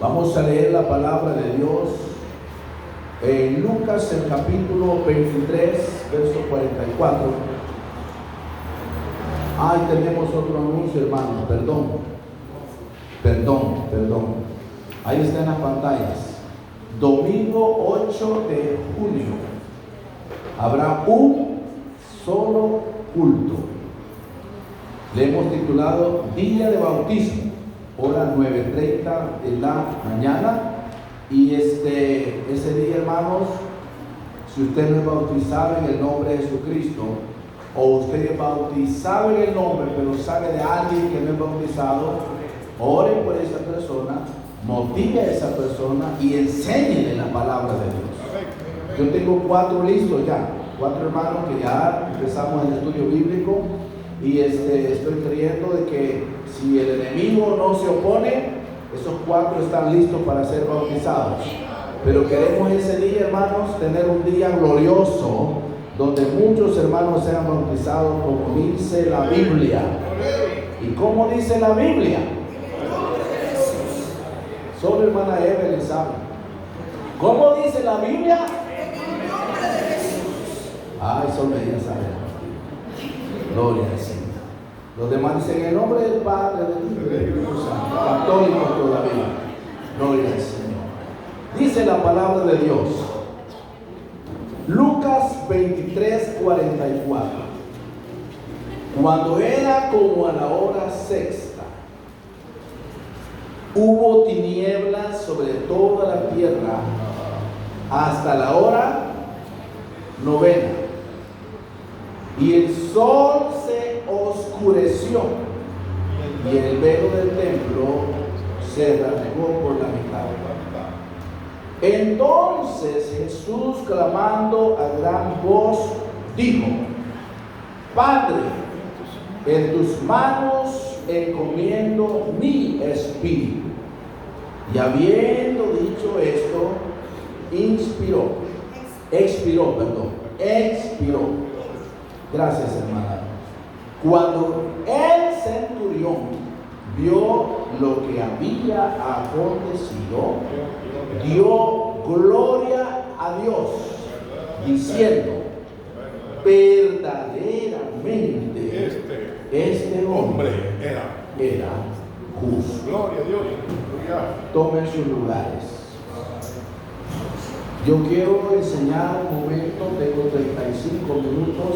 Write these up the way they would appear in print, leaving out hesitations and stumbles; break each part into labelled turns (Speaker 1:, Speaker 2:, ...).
Speaker 1: Vamos a leer la palabra de Dios en Lucas, el capítulo 23, verso 44. Ahí tenemos otro anuncio, hermano. Perdón. Ahí está en las pantallas. Domingo 8 de junio habrá un solo culto. Le hemos titulado Día de Bautismo, hora 9:30 de la mañana. Y ese día, hermanos, si usted no es bautizado en el nombre de Jesucristo, o usted es bautizado en el nombre, pero sabe de alguien que no es bautizado, ore por esa persona, motive a esa persona y enséñele la palabra de Dios. Yo tengo 4 listos ya, 4 hermanos que ya empezamos el estudio bíblico, y estoy creyendo de que si el enemigo no se opone, esos 4 están listos para ser bautizados. Pero queremos ese día, hermanos, tener un día glorioso donde muchos hermanos sean bautizados, como dice la Biblia. ¿Y cómo dice la Biblia? Solo hermana Evelyn sabe. ¿Cómo dice la Biblia? Ay, solo ella sabe. Gloria al Señor. Los demás dicen en el nombre del Padre, del Hijo y del Espíritu Santo. Católicos todavía. Gloria al Señor. Dice la palabra de Dios. Lucas 23:44. Cuando era como a la hora sexta, hubo tinieblas sobre toda la tierra hasta la hora novena, y el sol se oscureció y el velo del templo se rasgó por la mitad. Entonces Jesús, clamando a gran voz, dijo: Padre, en tus manos encomiendo mi espíritu. Y habiendo dicho esto, expiró. Gracias, hermana. Cuando el centurión vio lo que había acontecido, dio gloria a Dios, diciendo: verdaderamente este hombre era justo.
Speaker 2: Gloria a Dios.
Speaker 1: Tomen sus lugares. Yo quiero enseñar un momento, tengo 35 minutos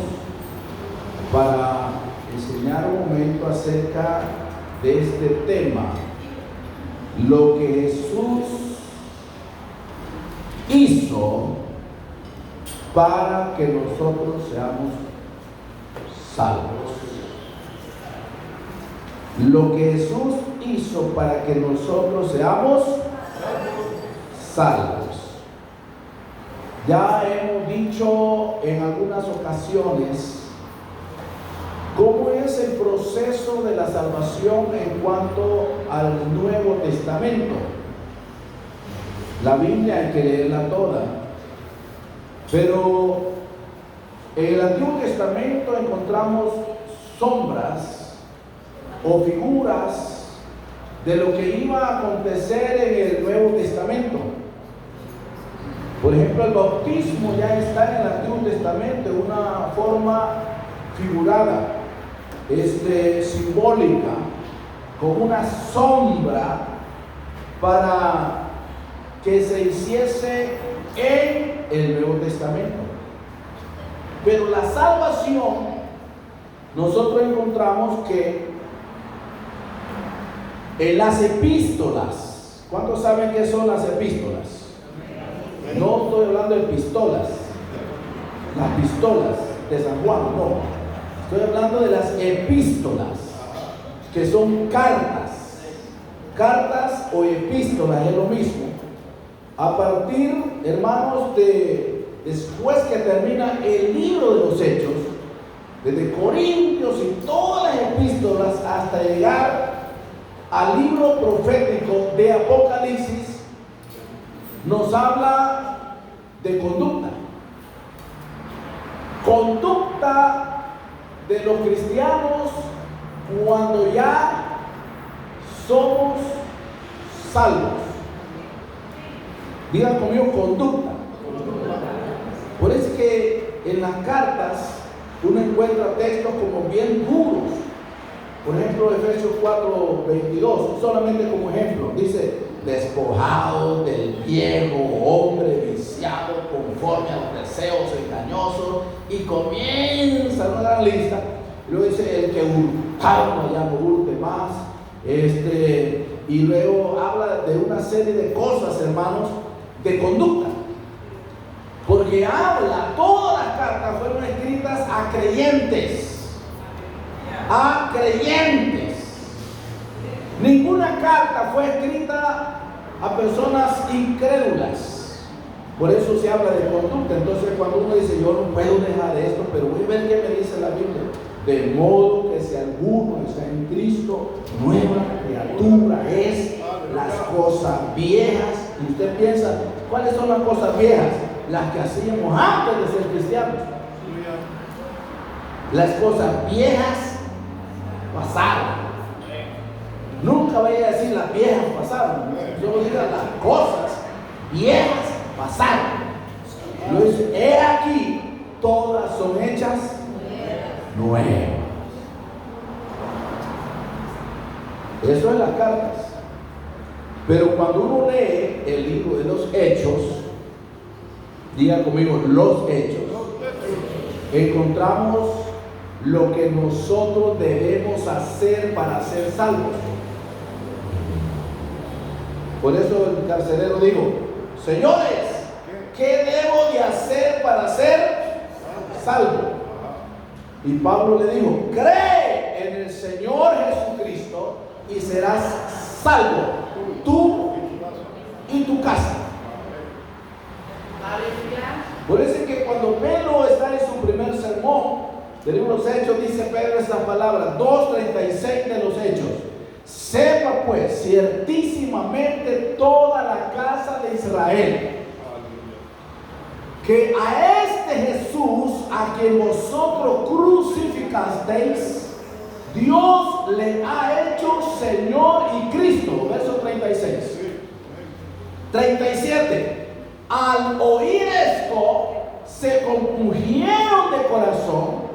Speaker 1: para enseñar un momento acerca de este tema: lo que Jesús hizo para que nosotros seamos salvos. Lo que Jesús hizo para que nosotros seamos salvos. Ya hemos dicho en algunas ocasiones cómo es el proceso de la salvación en cuanto al Nuevo Testamento. La Biblia hay que leerla toda, pero en el Antiguo Testamento encontramos sombras o figuras de lo que iba a acontecer en el Nuevo Testamento. Por ejemplo, el bautismo ya está en el Antiguo Testamento en una forma figurada, simbólica, con una sombra para que se hiciese en el Nuevo Testamento. Pero la salvación, nosotros encontramos que en las epístolas, ¿cuántos saben qué son las epístolas? No estoy hablando de pistolas, las pistolas de San Juan, no. Estoy hablando de las epístolas, que son cartas. Cartas o epístolas es lo mismo. A partir, hermanos, después que termina el libro de los Hechos, desde Corintios y todas las epístolas hasta llegar al libro profético de Apocalipsis, nos habla de conducta. Conducta de los cristianos cuando ya somos salvos. Digan conmigo, conducta. Por eso es que en las cartas uno encuentra textos como bien duros. Por ejemplo, Efesios 4:22, solamente como ejemplo, dice: despojados del viejo hombre viciado conforme a los deseos engañosos, y comienza una gran lista. Luego dice: el que hurtaba ya no hurte más. Y luego habla de una serie de cosas, hermanos, de conducta. Porque todas las cartas fueron escritas a creyentes. A creyentes. Ninguna carta fue escrita a personas incrédulas. Por eso se habla de conducta. Entonces, cuando uno dice: yo no puedo dejar esto, pero voy a ver qué me dice la Biblia. De modo que si alguno está en Cristo, nueva criatura es. Las cosas viejas. Y usted piensa: ¿cuáles son las cosas viejas? Las que hacíamos antes de ser cristianos. Las cosas viejas pasaron. Nunca vaya a decir las viejas pasaron. Solo diga las cosas viejas pasaron. Luego dice: he aquí, todas son hechas nuevas. Eso es las cartas. Pero cuando uno lee el libro de los Hechos, diga conmigo, los Hechos, encontramos lo que nosotros debemos hacer para ser salvos. Por eso el carcelero dijo: señores, ¿qué debo de hacer para ser salvo? Y Pablo le dijo: cree en el Señor Jesucristo y serás salvo, tú y tu casa. Por eso es que cuando Pedro está en su primer sermón del libro de los Hechos, dice Pedro estas palabras, 2:36 de los Hechos: sepa pues ciertísimamente toda la casa de Israel que a este Jesús, a quien vosotros crucificasteis, Dios le ha hecho Señor y Cristo. Verso 36. 37. Al oír esto, se compungieron de corazón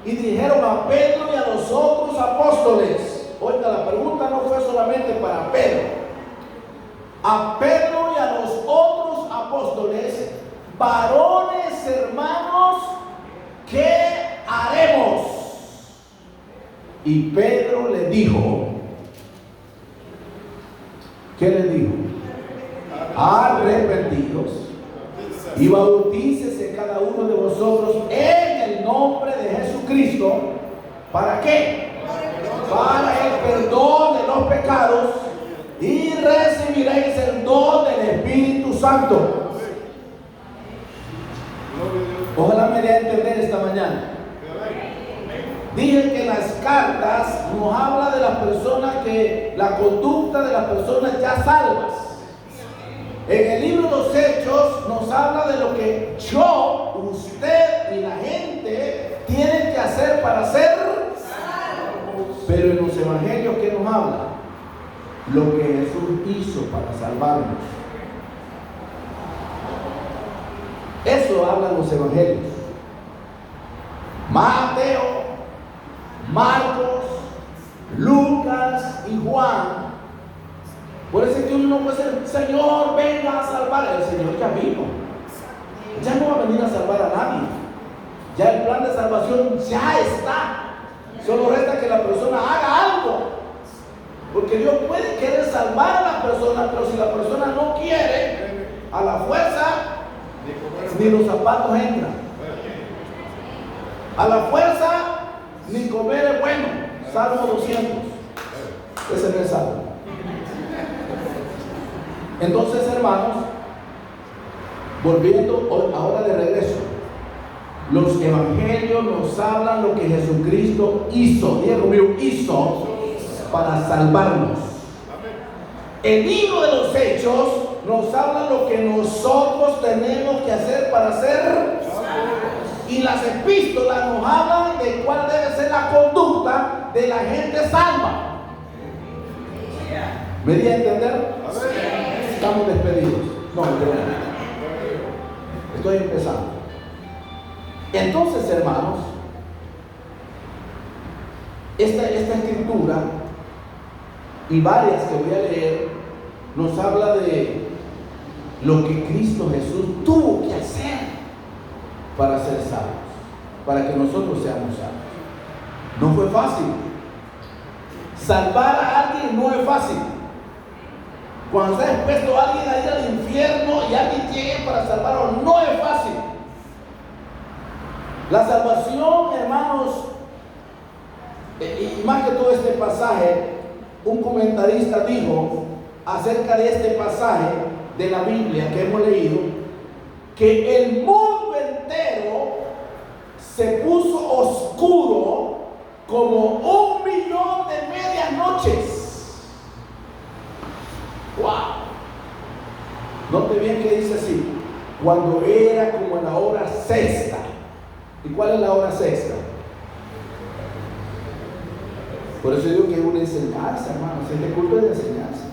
Speaker 1: y dijeron a Pedro y a los otros apóstoles. Oiga, la pregunta no fue solamente para Pedro. A Pedro y a los otros apóstoles: varones hermanos, ¿qué haremos? Y Pedro le dijo, ¿qué le dijo? Arrepentidos y bautícese cada uno de vosotros en el nombre de Jesucristo. ¿Para qué? Para el perdón de los pecados, y recibiréis el don del Espíritu Santo. Ojalá me dé a entender esta mañana. Dije que las cartas nos habla de las personas, que la conducta de las personas ya salvas. En el libro de los Hechos nos habla de lo que yo, usted y la gente tienen que hacer para ser salvos. Pero en los evangelios, ¿qué nos habla? Lo que Jesús hizo para salvarnos. Eso hablan los evangelios. Mateo, Marcos, Lucas y Juan. Por eso es que uno no puede decir: Señor, venga a salvar. El Señor ya vino. Ya no va a venir a salvar a nadie. Ya el plan de salvación ya está. Solo resta que la persona haga algo. Porque Dios puede querer salvar a la persona, pero si la persona no quiere, a la fuerza ni los zapatos entran. A la fuerza ni comer es bueno. Salmo 200. Ese no es salvo. Entonces, hermanos, volviendo ahora de regreso, los evangelios nos hablan lo que Jesucristo hizo. Diego mío, hizo para salvarnos. El libro de los Hechos nos habla lo que nosotros tenemos que hacer para ser salvos. Y las epístolas nos hablan de cuál debe ser la conducta de la gente salva. ¿Me di a entender? Estamos despedidos. No, estoy empezando. Entonces, hermanos, esta escritura y varias que voy a leer nos habla de lo que Cristo Jesús tuvo que hacer para ser salvos, para que nosotros seamos salvos. No fue fácil. Salvar a alguien no es fácil. Cuando está expuesto a alguien a ir al infierno y alguien llegue para salvarlo, no es fácil. La salvación, hermanos, y más que todo este pasaje, un comentarista dijo acerca de este pasaje de la Biblia que hemos leído, que el mundo entero se puso oscuro como 1.000.000 de medias noches. ¡Wow! Note bien que dice así: cuando era como la hora sexta. ¿Y cuál es la hora sexta? Por eso digo que es una enseñanza, hermanos. Este culto es de enseñanza.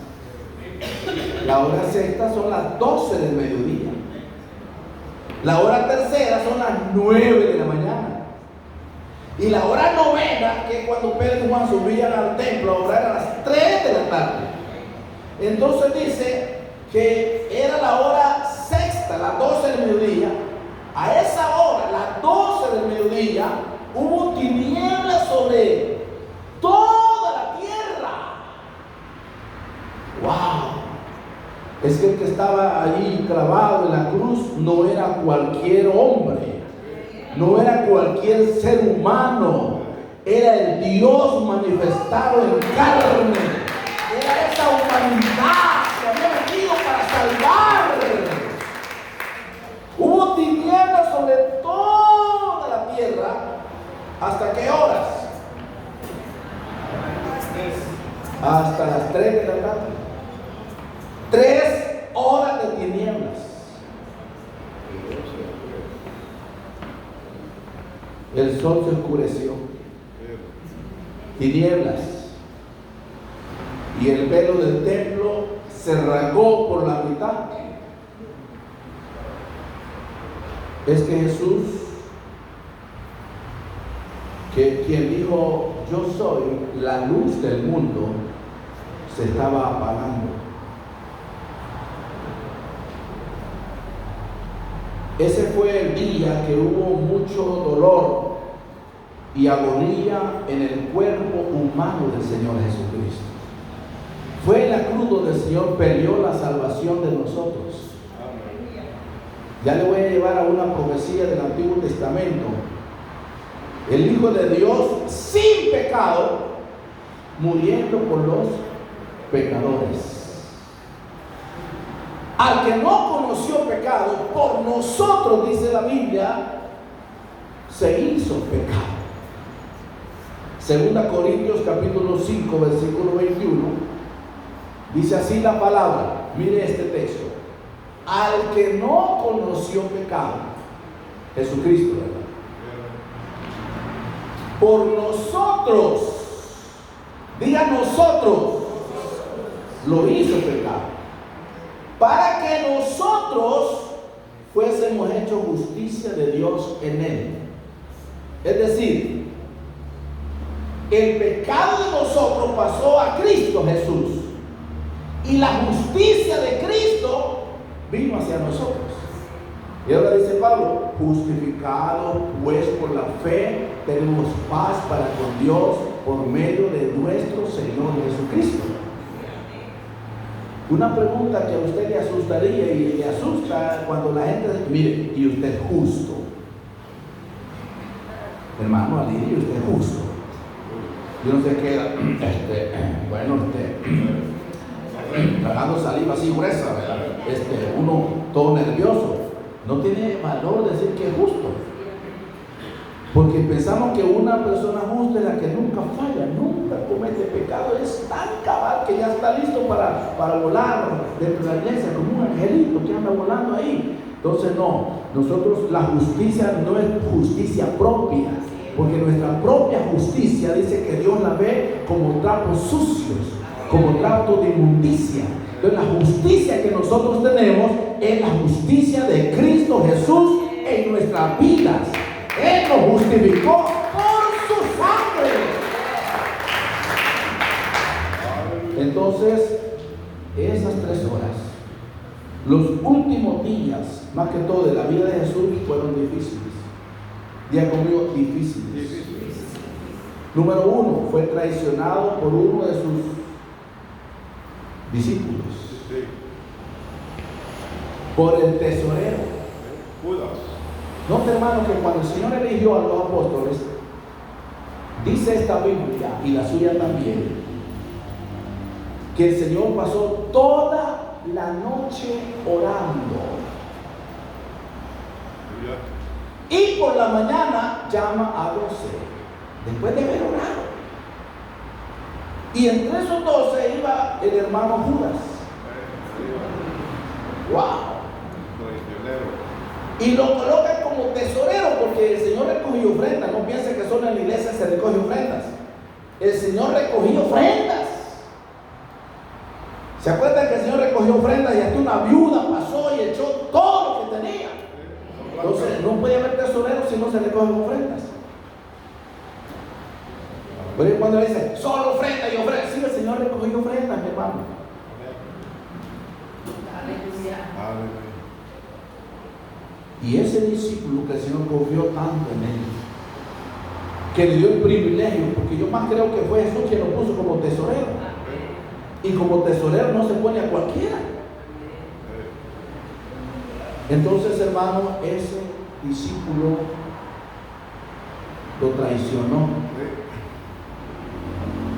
Speaker 1: La hora sexta son las 12 del mediodía. La hora tercera son las 9 de la mañana. Y la hora novena, que es cuando Pedro y Juan subían al templo a orar, a las 3 de la tarde. Entonces dice que era la hora sexta, las 12 del mediodía. A esa hora, las 12 del mediodía, hubo tinieblas sobre toda la tierra. ¡Wow! Es que el que estaba allí clavado en la cruz no era cualquier hombre, no era cualquier ser humano, era el Dios manifestado en carne, era esa humanidad que había venido para salvar. Hubo tinieblas sobre toda la tierra. ¿Hasta qué horas? Hasta las 3 de la tarde. 3 horas de tinieblas. El sol se oscureció. Tinieblas. Y el velo del templo se rasgó por la mitad. Es que Jesús, quien dijo: yo soy la luz del mundo, se estaba apagando. Ese fue el día que hubo mucho dolor y agonía en el cuerpo humano del Señor Jesucristo. Fue en la cruz donde el Señor peleó la salvación de nosotros. Ya le voy a llevar a una profecía del Antiguo Testamento. El Hijo de Dios sin pecado, muriendo por los pecadores. Al que no conoció pecado, por nosotros, dice la Biblia, se hizo pecado. 2 Corintios capítulo 5, versículo 21, dice así la palabra. Mire este texto: al que no conoció pecado, Jesucristo, ¿verdad? Por nosotros, diga nosotros, lo hizo pecado, para que nosotros fuésemos hechos justicia de Dios en él. Es decir, el pecado de nosotros pasó a Cristo Jesús, y la justicia de Cristo vino hacia nosotros. Y ahora dice Pablo: justificados pues por la fe, tenemos paz para con Dios por medio de nuestro Señor Jesucristo. Una pregunta que a usted le asustaría y le asusta cuando la gente dice: mire, y usted es justo. Hermano Ali, usted es justo. Yo no sé qué, tragando saliva así gruesa, ¿verdad? Uno todo nervioso. No tiene valor decir que es justo, porque pensamos que una persona justa es la que nunca falla, nunca comete pecado, es tan cabal que ya está listo para volar dentro de la iglesia como un angelito que anda volando ahí. Entonces no, nosotros la justicia no es justicia propia, porque nuestra propia justicia dice que Dios la ve como trapos sucios, como trapos de inmundicia. Entonces la justicia que nosotros tenemos en la justicia de Cristo Jesús en nuestras vidas. Él nos justificó por su sangre. Entonces, esas 3 horas, los últimos días, más que todo de la vida de Jesús, fueron difíciles. Diga conmigo, difíciles. Número 1, fue traicionado por uno de sus discípulos, por el tesorero. Note, hermano, que cuando el Señor eligió a los apóstoles, dice esta Biblia y la suya también, que el Señor pasó toda la noche orando. Y por la mañana llama a 12, después de haber orado. Y entre esos 12 iba el hermano Judas. ¡Wow! Y lo colocan como tesorero, porque el Señor recogió ofrendas. No piensen que solo en la iglesia se recoge ofrendas. El Señor recogió ofrendas. ¿Se acuerdan que el Señor recogió ofrendas y hasta una viuda pasó y echó todo lo que tenía? Entonces no puede haber tesorero si no se recogen ofrendas. Pero cuando le dicen solo ofrenda y ofrenda, sí, el Señor recogió ofrendas, mi hermano. Aleluya. Y ese discípulo que el Señor confió tanto en él, que le dio el privilegio, porque yo más creo que fue Jesús quien lo puso como tesorero. Y como tesorero no se pone a cualquiera. Entonces, hermano, ese discípulo lo traicionó.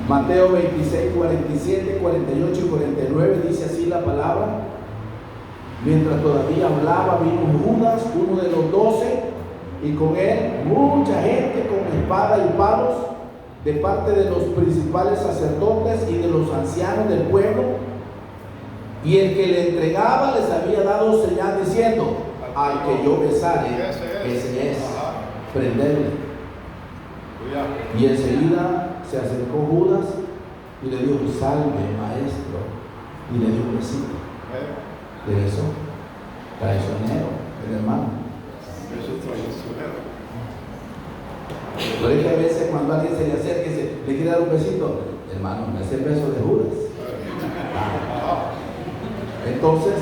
Speaker 1: Mateo 26, 47, 48 y 49 dice así la palabra. Mientras todavía hablaba, vino Judas, uno de los 12, y con él mucha gente con espada y palos, de parte de los principales sacerdotes y de los ancianos del pueblo. Y el que le entregaba les había dado señal diciendo: al que yo besare, ese es, prenderle. Y enseguida se acercó Judas y le dijo: salve, maestro, y le dio un besito. De eso, traicionero, el hermano. Por eso a veces cuando alguien se le acerca y le quiere dar un besito, hermano, me hace el beso de Judas. Entonces,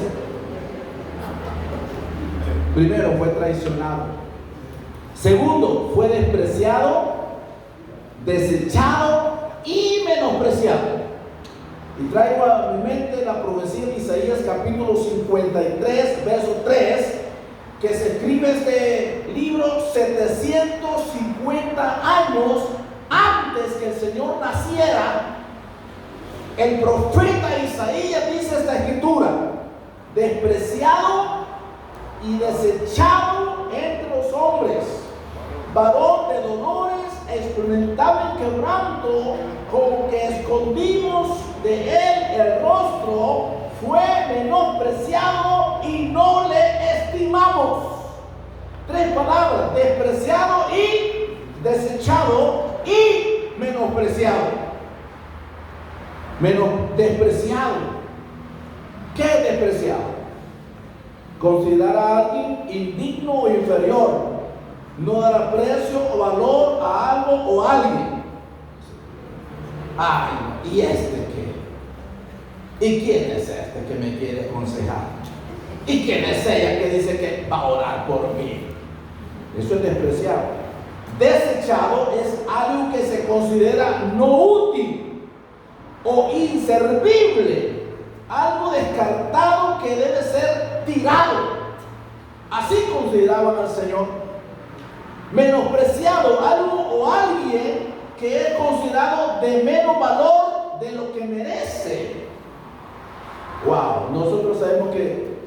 Speaker 1: primero fue traicionado. Segundo, fue despreciado, desechado y menospreciado. Y traigo a mi mente la profecía de Isaías capítulo 53, verso 3, que se escribe este libro 750 años antes que el Señor naciera. El profeta Isaías dice esta escritura: despreciado y desechado entre los hombres, varón de dolores, experimentaba en quebranto, con que escondimos de él el rostro, fue menospreciado y no le estimamos. 3 palabras: despreciado y desechado y menospreciado. Despreciado. ¿Qué es despreciado? Considerar a alguien indigno o inferior, no dar aprecio o valor a algo o a alguien. Ay, ¿y este qué? ¿Y quién es este que me quiere aconsejar? ¿Y quién es ella que dice que va a orar por mí? Eso es despreciado. Desechado es algo que se considera no útil o inservible, algo descartado que debe ser tirado. Así consideraban al Señor. Menospreciado, algo o alguien que es considerado de menos valor de lo que merece. Wow, nosotros sabemos que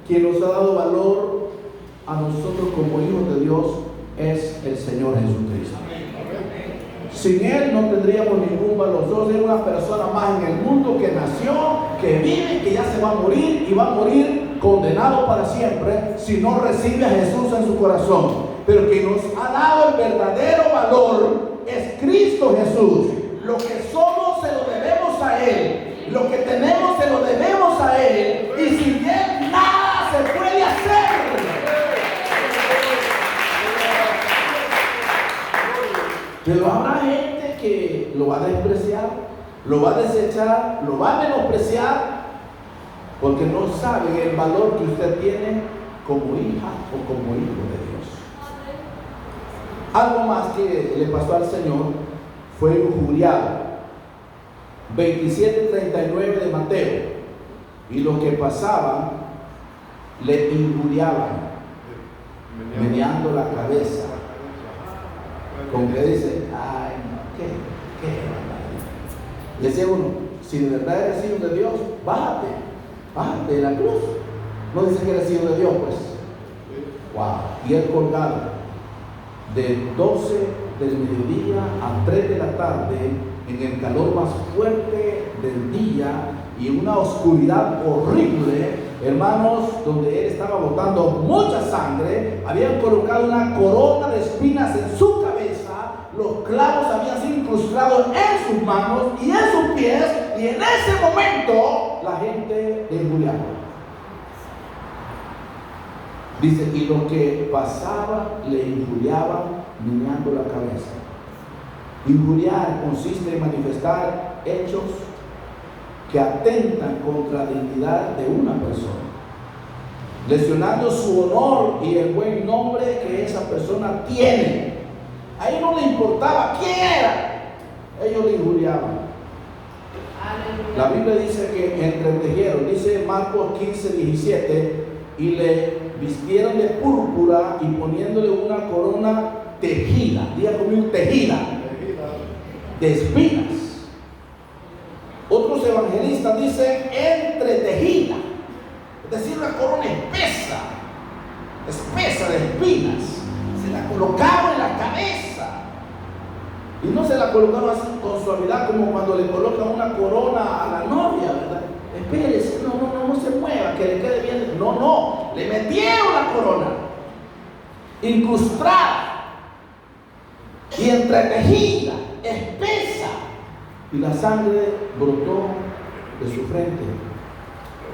Speaker 1: quien nos ha dado valor a nosotros como hijos de Dios es el Señor Jesucristo. Sin Él no tendríamos ningún valor. Nosotros somos una persona más en el mundo que nació, que vive, que ya se va a morir y va a morir condenado para siempre si no recibe a Jesús en su corazón. Pero quien nos ha dado el verdadero valor es Cristo Jesús. Lo que somos se lo debemos a Él. Lo que tenemos se lo debemos a Él. Y sin Él nada se Pero habrá gente que lo va a despreciar, lo va a desechar, lo va a menospreciar, porque no sabe el valor que usted tiene como hija o como hijo de Dios. Algo más que le pasó al Señor fue injuriado. 27:39 de Mateo. Y los que pasaban le injuriaban, meneando la cabeza. Con que dice, ay, no, ¿qué? Decía uno, si de verdad eres hijo de Dios, bájate de la cruz. No dice que eres hijo de Dios, pues. Wow. Y él colgado de 12 del mediodía a 3 de la tarde, en el calor más fuerte del día y una oscuridad horrible, hermanos, donde él estaba botando mucha sangre. Habían colocado una corona de espinas en su cabeza, los clavos habían sido incrustados en sus manos y en sus pies, y en ese momento la gente le injuriaba. Dice, y los que pasaban le injuriaban meneando la cabeza. Injuriar consiste en manifestar hechos que atentan contra la dignidad de una persona, lesionando su honor y el buen nombre que esa persona tiene. A ellos no le importaba quién era, ellos le injuriaban. La Biblia dice que entretejieron, dice Marcos 15:17, y le vistieron de púrpura y poniéndole una corona tejida, diga conmigo, tejida, de espinas. Otros evangelistas dicen entretejida, es decir, una corona espesa de espinas. Se la colocaron en la cabeza, y no se la colocaron así con suavidad como cuando le colocan una corona a la novia, ¿verdad? Espérese, no se mueva, que le quede bien. No, le metieron la corona incrustada y entretejida, espesa, y la sangre brotó de su frente.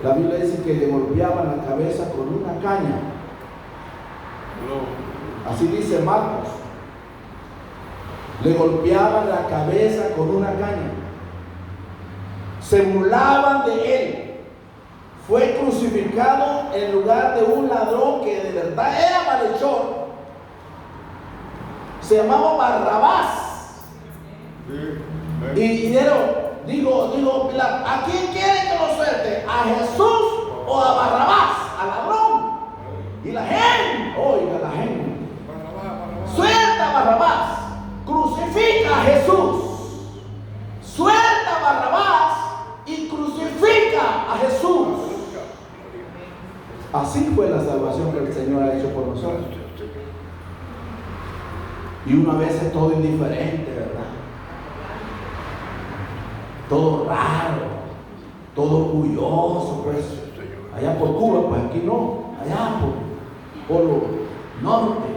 Speaker 1: La Biblia dice que le golpeaban la cabeza con una caña. Así dice Marcos. Le golpeaban la cabeza con una caña. Se burlaban de él. Fue crucificado en lugar de un ladrón que de verdad era malhechor. Se llamaba Barrabás. Y digo, ¿a quién quiere que lo suelte? ¿A Jesús o a Barrabás? Al ladrón. Y la gente, oiga, la gente, suelta a Barrabás, crucifica a Jesús. Suelta a Barrabás y crucifica a Jesús. Así fue la salvación que el Señor ha hecho por nosotros. Y una vez es todo indiferente, ¿verdad? Todo raro, todo orgulloso, pues. Allá por Cuba, pues aquí no. Allá por lo norte.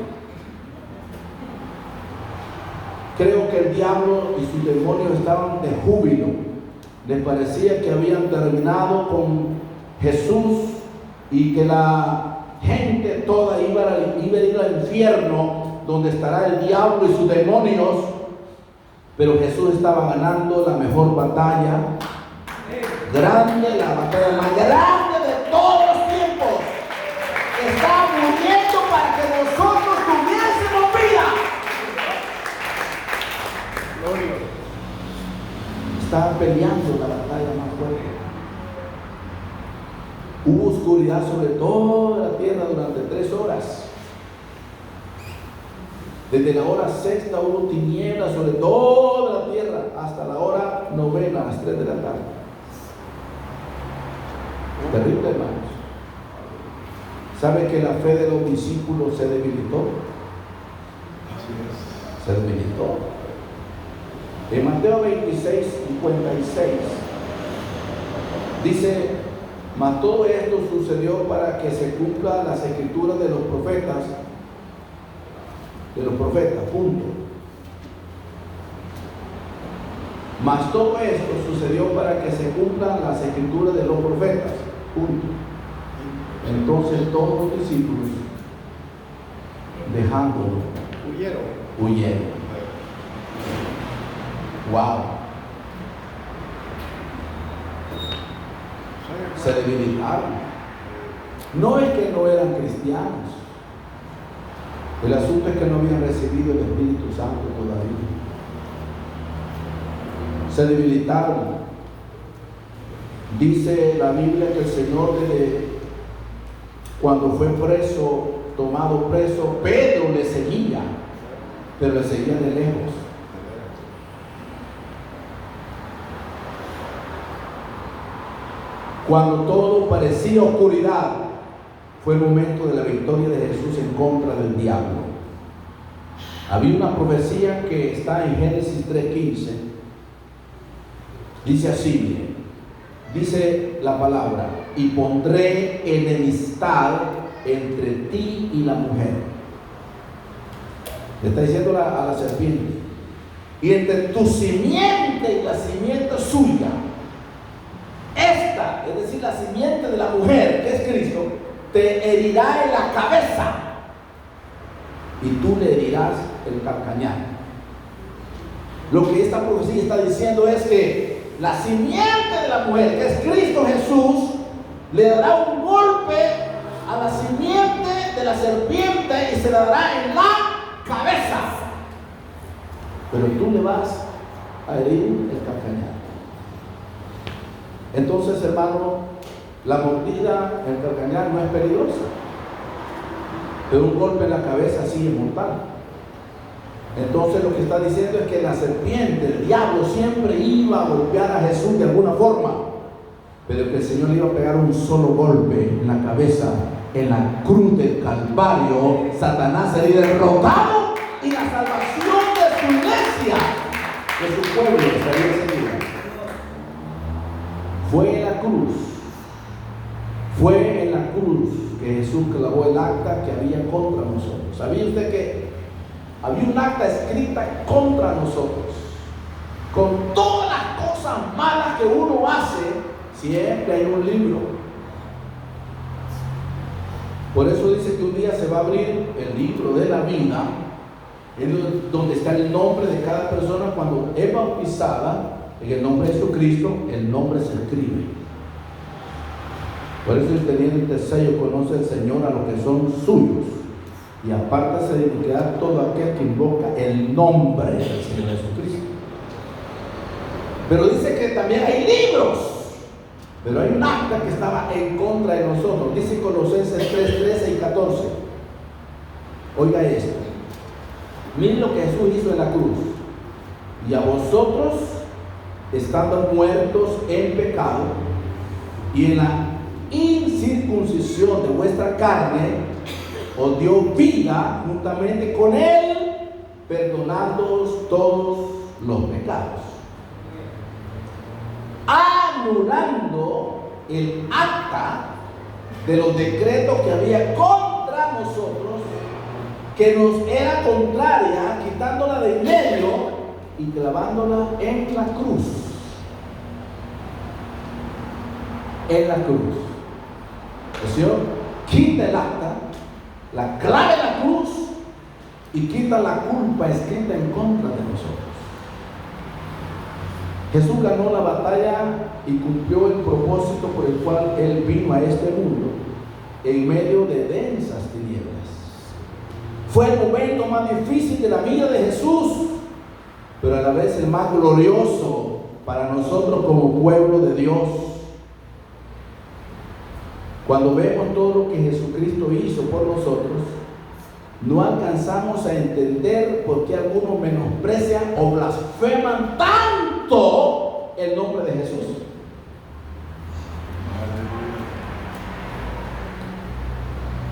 Speaker 1: Creo que el diablo y sus demonios estaban de júbilo. Les parecía que habían terminado con Jesús y que la gente toda iba a ir al infierno, donde estará el diablo y sus demonios. Pero Jesús estaba ganando la mejor batalla, grande, la batalla más grande de todos los tiempos. Estaba muriendo para que nosotros tuviésemos vida. Estaba peleando la batalla más fuerte. Hubo oscuridad sobre toda la tierra durante 3 horas. Desde la hora 6 hubo tinieblas sobre toda la tierra hasta la hora 9, a las 3 de la tarde. Terrible, hermanos. ¿Sabe que la fe de los discípulos se debilitó? Se debilitó. En Mateo 26:56 dice: mas todo esto sucedió para que se cumpla las escrituras de los profetas, punto. Mas todo esto sucedió para que se cumplan las escrituras de los profetas, punto. Entonces todos los discípulos, dejándolo, huyeron. Wow. Se debilitaron. No es que no eran cristianos. El asunto es que no habían recibido el Espíritu Santo todavía. Se debilitaron. Dice la Biblia que el Señor, cuando fue preso, tomado preso, Pedro le seguía, pero le seguía de lejos. Cuando todo parecía oscuridad, fue el momento de la victoria de Jesús en contra del diablo. Había una profecía que está en Génesis 3:15. Dice así, miren, dice la palabra: y pondré enemistad entre ti y la mujer. Le está diciendo a la serpiente. Y entre tu simiente y la simiente suya. Esta, es decir, la simiente de la mujer, que es Cristo, te herirá en la cabeza y tú le herirás el calcañar. Lo que esta profecía está diciendo es que la simiente de la mujer, que es Cristo Jesús, le dará un golpe a la simiente de la serpiente y se la dará en la cabeza. Pero tú le vas a herir el calcañar. Entonces, hermano, la mordida, el calcañar no es peligrosa, pero un golpe en la cabeza sí es mortal. Entonces lo que está diciendo es que la serpiente, el diablo, siempre iba a golpear a Jesús de alguna forma, pero que el Señor le iba a pegar un solo golpe en la cabeza. En la cruz del Calvario, Satanás sería derrotado y la salvación de su iglesia, de su pueblo, estaría seguida. Fue en la cruz que Jesús clavó el acta que había contra nosotros. ¿Sabía usted que había un acta escrita contra nosotros? Con todas las cosas malas que uno hace, siempre hay un libro. Por eso dice que un día se va a abrir el libro de la vida, donde está el nombre de cada persona. Cuando es bautizada en el nombre de Jesucristo, el nombre se escribe. Por eso, teniendo este sello, conoce el Señor a los que son suyos, y apártase de iniquidad todo aquel que invoca el nombre del Señor Jesucristo. Pero dice que también hay libros, pero hay un acta que estaba en contra de nosotros. Dice Colosenses 3:13 y 14. Oiga esto. Miren lo que Jesús hizo en la cruz. Y a vosotros, estando muertos en pecado y en la incircuncisión de vuestra carne, os dio vida juntamente con Él, perdonándoos todos los pecados, anulando el acta de los decretos que había contra nosotros, que nos era contraria, quitándola de en medio y clavándola en la cruz. En la cruz. El Señor quita el acta, la clava en la cruz y quita la culpa escrita en contra de nosotros. Jesús ganó la batalla y cumplió el propósito por el cual Él vino a este mundo en medio de densas tinieblas. Fue el momento más difícil de la vida de Jesús, pero a la vez el más glorioso para nosotros como pueblo de Dios. Cuando vemos todo lo que Jesucristo hizo por nosotros, no alcanzamos a entender por qué algunos menosprecian o blasfeman tanto el nombre de Jesús.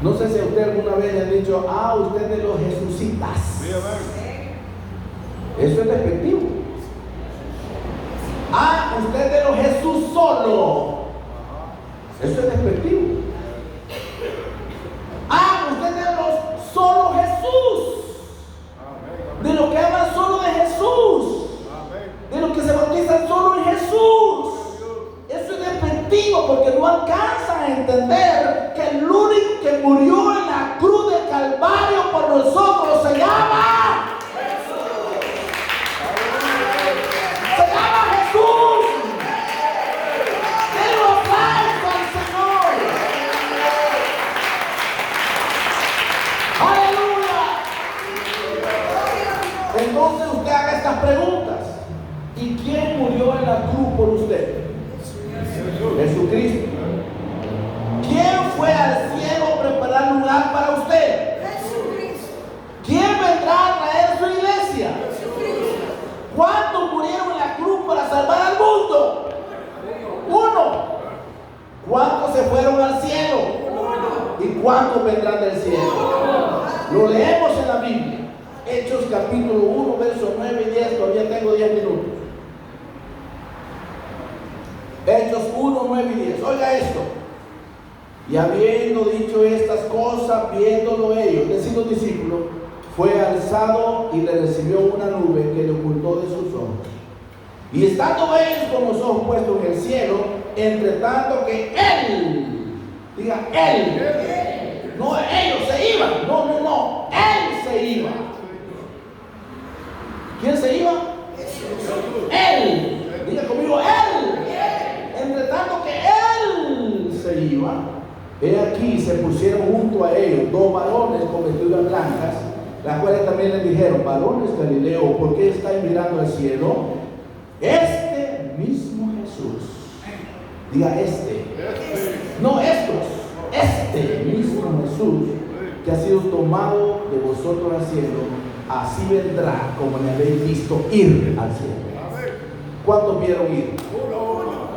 Speaker 1: No sé si a usted alguna vez le han dicho: usted de los jesucitas. Eso es despectivo. Usted de los Jesús solo. Eso es despectivo. Usted de los solo Jesús. De los que hablan solo de Jesús. De los que se bautizan solo en Jesús. Eso es despectivo, porque no alcanzan a entender que el único que murió en la cruz del Calvario por nosotros se llama Jesús. en la cruz por usted? Jesucristo. ¿Quién fue al cielo a preparar lugar para usted? Jesucristo. ¿Quién vendrá a traer su iglesia? Jesucristo. ¿Cuántos murieron en la cruz para salvar al mundo? Uno. ¿Cuántos se fueron al cielo? ¿Y cuántos vendrán del cielo? Lo leemos en la Biblia. Hechos capítulo 1, versos 9 y 10. Todavía tengo 10 minutos. Hechos 1, 9 y 10. Oiga esto. Y habiendo dicho estas cosas, viéndolo ellos, es decir, los discípulos, fue alzado y le recibió una nube que le ocultó de sus ojos. Y estando ellos con los ojos puestos en el cielo, entre tanto que él, diga él, no ellos se iban, no, él se iba. ¿Quién se iba? Él, diga conmigo, él. Entre tanto que él se iba, he aquí se pusieron junto a ellos dos varones con vestiduras blancas, las cuales también les dijeron: varones Galileo, ¿por qué estáis mirando al cielo? Este mismo Jesús, diga no estos, este mismo Jesús que ha sido tomado de vosotros al cielo, así vendrá como le habéis visto ir al cielo. ¿Cuántos vieron ir?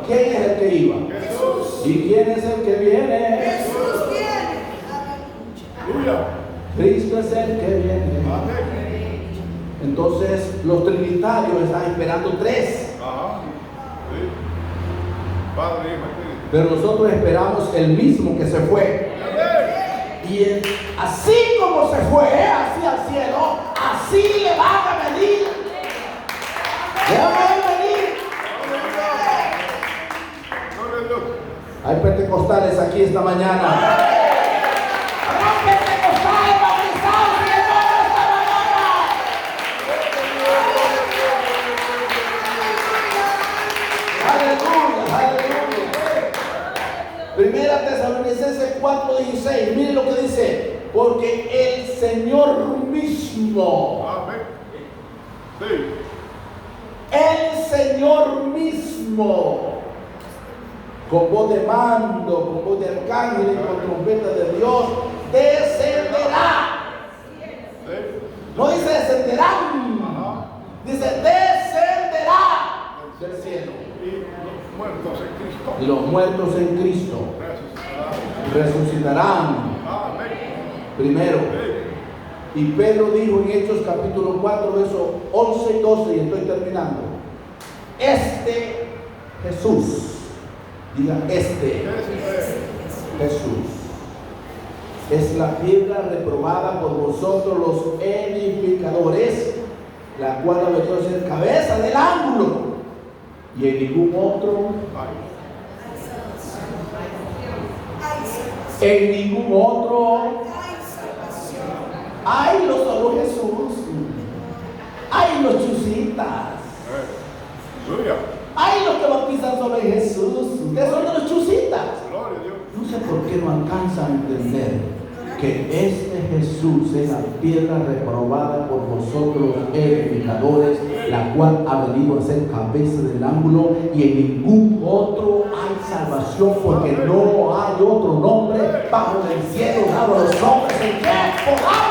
Speaker 1: ¿Quién es el que iba? Jesús. ¿Y quién es el que viene? Jesús viene. Cristo es el que viene. Entonces los trinitarios están esperando tres. Pero nosotros esperamos el mismo que se fue. Y así como se fue hacia el cielo, así le van a venir. Le van a venir. Hay pentecostales aquí esta mañana. Habrá pentecostales bautizados en el nombre esta mañana. Aleluya. Primera Tesalonicenses 4:16. Miren lo que dice: porque el Señor mismo, el Señor mismo, con voz de mando, con voz de arcángel y con trompeta de Dios, descenderá. No dice descenderán, dice descenderá del cielo. Y los muertos en Cristo resucitarán primero. Y Pedro dijo en Hechos capítulo 4, versos 11 y 12, y estoy terminando: este Jesús, diga Jesús, es la piedra reprobada por vosotros los edificadores, la cual ha venido a ser cabeza del ángulo, y en ningún otro hay los solo Jesús, hay los chusitas, hay los que bautizan sobre Jesús. Ustedes son de los chusitas. No sé por qué no alcanzan a entender que este Jesús es la piedra reprobada por vosotros edificadores, la cual ha venido a ser cabeza del ángulo, y en ningún otro hay salvación, porque no hay otro nombre bajo el cielo dado a los hombres en que podamos